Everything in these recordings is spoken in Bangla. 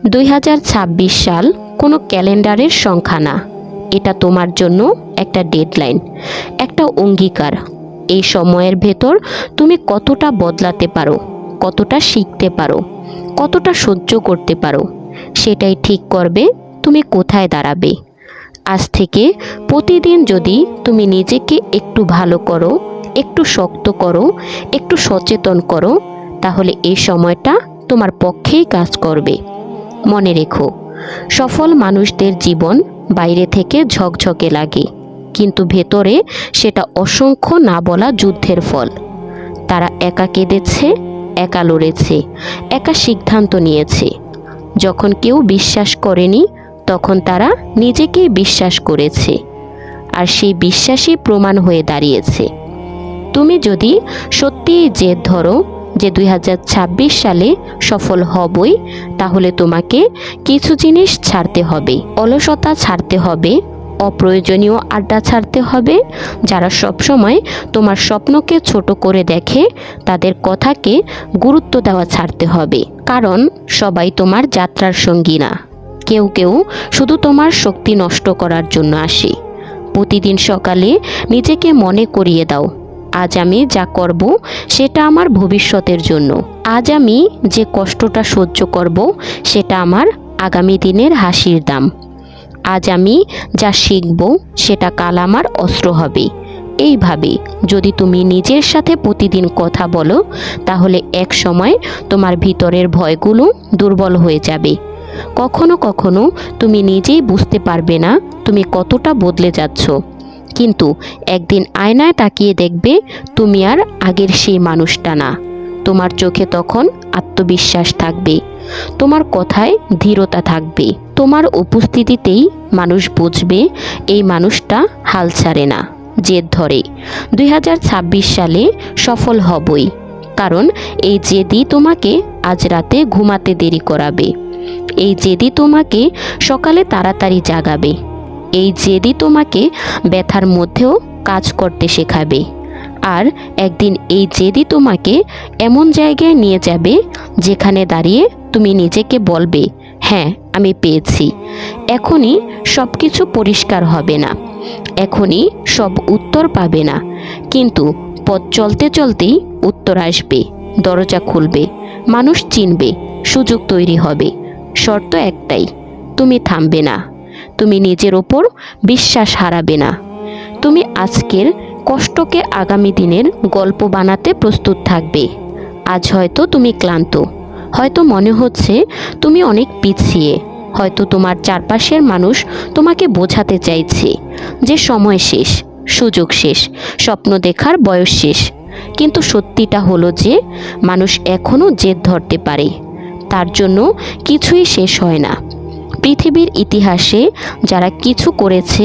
2026 সাল কোনো ক্যালেন্ডারের সংখ্যা না, এটা তোমার জন্য একটা ডেডলাইন, একটা অঙ্গীকার। এই সময়ের ভেতর তুমি কতটা বদলাতে পারো, কতটা শিখতে পারো, কতটা সহ্য করতে পারো, সেটাই ঠিক করবে তুমি কোথায় দাঁড়াবে। আজ থেকে প্রতিদিন যদি তুমি নিজেকে একটু ভালো করো, একটু শক্ত করো, একটু সচেতন করো, তাহলে এই সময়টা তোমার পক্ষেই কাজ করবে। মনে রেখো, সফল মানুষদের জীবন বাইরে থেকে ঝকঝকে লাগে, কিন্তু ভেতরে সেটা অসংখ্য না বলা যুদ্ধের ফল। তারা একা কেঁদেছে, একা লড়েছে, একা সিদ্ধান্ত নিয়েছে। যখন কেউ বিশ্বাস করেনি, তখন তারা নিজেকেই বিশ্বাস করেছে, আর সেই বিশ্বাসই প্রমাণ হয়ে দাঁড়িয়েছে। তুমি যদি সত্যিই জেদ ধরো যে 2026 সালে সফল হবই, তাহলে তোমাকে কিছু জিনিস ছাড়তে হবে। অলসতা ছাড়তে হবে, অপ্রয়োজনীয় আড্ডা ছাড়তে হবে, যারা সবসময় তোমার স্বপ্নকে ছোট করে দেখে তাদের কথাকে গুরুত্ব দেওয়া ছাড়তে হবে। কারণ সবাই তোমার যাত্রার সঙ্গী না, কেউ কেউ শুধু তোমার শক্তি নষ্ট করার জন্য আসে। প্রতিদিন সকালে নিজেকে মনে করিয়ে দাও, আজ আমি যা করব সেটা আমার ভবিষ্যতের জন্য। আজ আমি যে কষ্টটা সহ্য করব সেটা আমার আগামী দিনের হাসির দাম। আজ আমি যা শিখব সেটা কাল আমার অস্ত্র হবে। এইভাবে যদি তুমি নিজের সাথে প্রতিদিন কথা বলো, তাহলে এক সময় তোমার ভিতরের ভয়গুলো দুর্বল হয়ে যাবে। কখনো কখনো তুমি নিজেই বুঝতে পারবে না তুমি কতটা বদলে যাচ্ছ, কিন্তু একদিন আয়নায় তাকিয়ে দেখবে তুমি আর আগের সেই মানুষটা না। তোমার চোখে তখন আত্মবিশ্বাস থাকবে, তোমার কথায় ধীরতা থাকবে, তোমার উপস্থিতিতেই মানুষ বুঝবে এই মানুষটা হাল ছাড়ে না, জেদ ধরে। 2026 সালে সফল হবই, কারণ এই জেদই তোমাকে আজ রাতে ঘুমাতে দেরি করাবে, এই জেদই তোমাকে সকালে তাড়াতাড়ি জাগাবে, এই জেদই তোমাকে ব্যথার মধ্যেও কাজ করতে শেখাবে। আর একদিন এই জেদই তোমাকে এমন জায়গায় নিয়ে যাবে যেখানে দাঁড়িয়ে তুমি নিজেকে বলবে, হ্যাঁ আমি পেয়েছি। এখনই সব কিছু পরিষ্কার হবে না, এখনই সব উত্তর পাবে না, কিন্তু পথ চলতে চলতেই উত্তর আসবে, দরজা খুলবে, মানুষ চিনবে, সুযোগ তৈরি হবে। শর্ত একটাই, তুমি থামবে না, তুমি নিজের ওপর বিশ্বাস হারাবে না, তুমি আজকের কষ্টকে আগামী দিনের গল্প বানাতে প্রস্তুত থাকবে। আজ হয়তো তুমি ক্লান্ত, হয়তো মনে হচ্ছে তুমি অনেক পিছিয়ে, হয়তো তোমার চারপাশের মানুষ তোমাকে বোঝাতে চাইছে যে সময় শেষ, সুযোগ শেষ, স্বপ্ন দেখার বয়স শেষ। কিন্তু সত্যিটা হলো যে মানুষ এখনও জেদ ধরতে পারে, তার জন্য কিছুই শেষ হয় না। পৃথিবীর ইতিহাসে যারা কিছু করেছে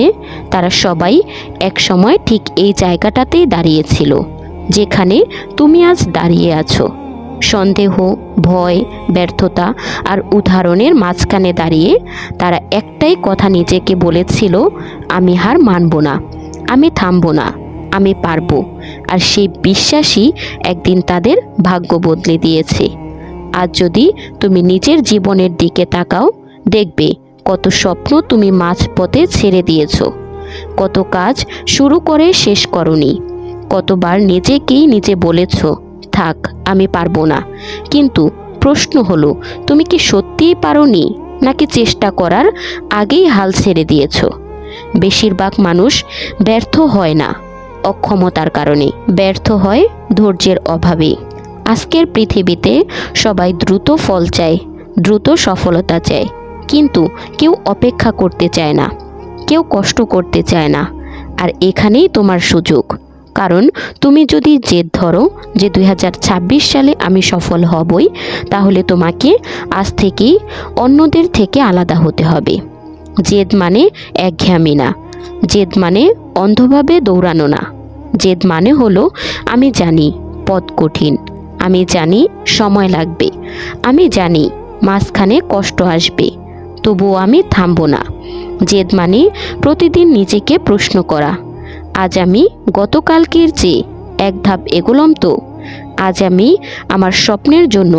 তারা সবাই একসময় ঠিক এই জায়গাটাতেই দাঁড়িয়েছিল, যেখানে তুমি আজ দাঁড়িয়ে আছো। সন্দেহ, ভয়, ব্যর্থতা আর উদাহরণের মাঝখানে দাঁড়িয়ে তারা একটাই কথা নিজেকে বলেছিল, আমি হার মানব না, আমি থামব না, আমি পারবো। আর সেই বিশ্বাসই একদিন তাদের ভাগ্য বদলে দিয়েছে। আজ যদি তুমি নিজের জীবনের দিকে তাকাও, দেখবে কত স্বপ্ন তুমি মাঝপথে ছেড়ে দিয়েছো, কত কাজ শুরু করে শেষ করনি, কতবার নিজেকেই নিজে বলেছ, থাক আমি পারবো না। কিন্তু প্রশ্ন হলো, তুমি কি সত্যিই পারোনি, নাকি চেষ্টা করার আগেই হাল ছেড়ে দিয়েছ? বেশিরভাগ মানুষ ব্যর্থ হয় না অক্ষমতার কারণে, ব্যর্থ হয় ধৈর্যের অভাবে। আজকের পৃথিবীতে সবাই দ্রুত ফল চায়, দ্রুত সফলতা চায়, কিন্তু কেউ অপেক্ষা করতে চায় না, কেউ কষ্ট করতে চায় না। আর এখানেই তোমার সুযোগ, কারণ তুমি যদি জেদ ধরো যে 2026 সালে আমি সফল হবই, তাহলে তোমাকে আজ থেকেই অন্যদের থেকে আলাদা হতে হবে। জেদ মানে একঘেয়ামি না, জেদ মানে অন্ধভাবে দৌড়ানো না, জেদ মানে হলো আমি জানি পথ কঠিন, আমি জানি সময় লাগবে, আমি জানি মাঝখানে কষ্ট আসবে, তবুও আমি থামব না। জেদ মানে প্রতিদিন নিজেকে প্রশ্ন করা, আজ আমি গতকালকের চেয়ে এক ধাপ এগোলাম তো? আজ আমি আমার স্বপ্নের জন্য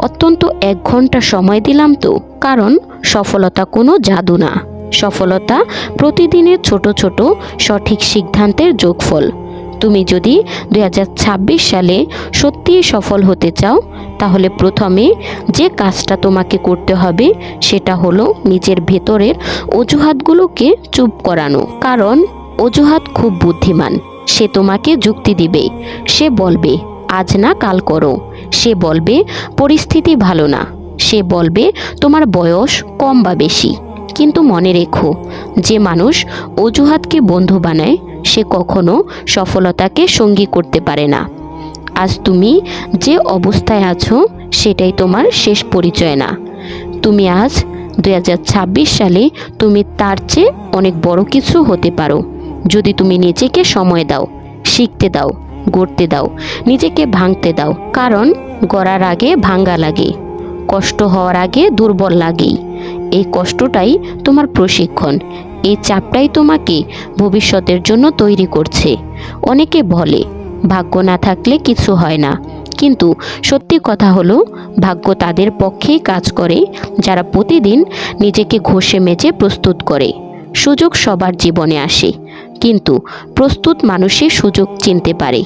অত্যন্ত 1 ঘন্টা সময় দিলাম তো। কারণ সফলতা কোনো জাদু না, সফলতা প্রতিদিনের ছোট ছোট সঠিক সিদ্ধান্তের যোগফল। তুমি যদি 2026 সালে সত্যিই সফল হতে চাও, তাহলে প্রথমে যে কাজটা তোমাকে করতে হবে সেটা হলো নিজের ভেতরের অজুহাতগুলোকে চুপ করানো। কারণ অজুহাত খুব বুদ্ধিমান। সে তোমাকে যুক্তি দিবে, সে বলবে আজ না কাল করো, সে বলবে পরিস্থিতি ভালো না, সে বলবে তোমার বয়স কম বা বেশি। কিন্তু মনে রেখো, যে মানুষ অজুহাতকে বন্ধু বানায় সে কখনো সফলতাকে সঙ্গী করতে পারে না। আজ তুমি যে অবস্থায় আছো সেটাই তোমার শেষ পরিচয় না। তুমি আজ 2026 সালে তুমি তার চেয়ে অনেক বড় কিছু হতে পারো, যদি তুমি নিজেকে সময় দাও, শিখতে দাও, গড়তে দাও, নিজেকে ভাঙতে দাও। কারণ গড়ার আগে ভাঙ্গা লাগে, কষ্ট হওয়ার আগে দুর্বল লাগেই। এই কষ্টটাই তোমার প্রশিক্ষণ, এই চাপটাই তোমাকে ভবিষ্যতের জন্য তৈরি করছে। অনেকে বলে ভাগ্য না থাকলে কিছু হয় না, কিন্তু সত্যি কথা হলো ভাগ্য তাদের পক্ষেই কাজ করে যারা প্রতিদিন নিজেকে ঘষে মেজে প্রস্তুত করে। সুযোগ সবার জীবনে আসে, কিন্তু প্রস্তুত মানুষই সুযোগ চিনতে পারে,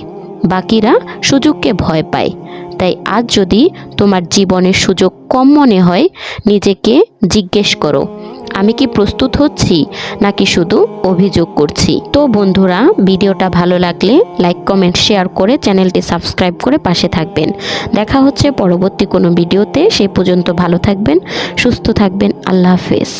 বাকিরা সুযোগকে ভয় পায়। তাই আজ যদি তোমার জীবনের সুযোগ কম মনে হয়, নিজেকে জিজ্ঞেস করো, আমি কি প্রস্তুত হচ্ছি নাকি শুধু অভিযোগ করছি? তো বন্ধুরা, ভিডিওটা ভালো লাগলে লাইক কমেন্ট শেয়ার করে চ্যানেলটি সাবস্ক্রাইব করে পাশে থাকবেন। দেখা হচ্ছে পরবর্তী কোনো ভিডিওতে। সেই পর্যন্ত ভালো থাকবেন, সুস্থ থাকবেন। আল্লাহ হাফেজ।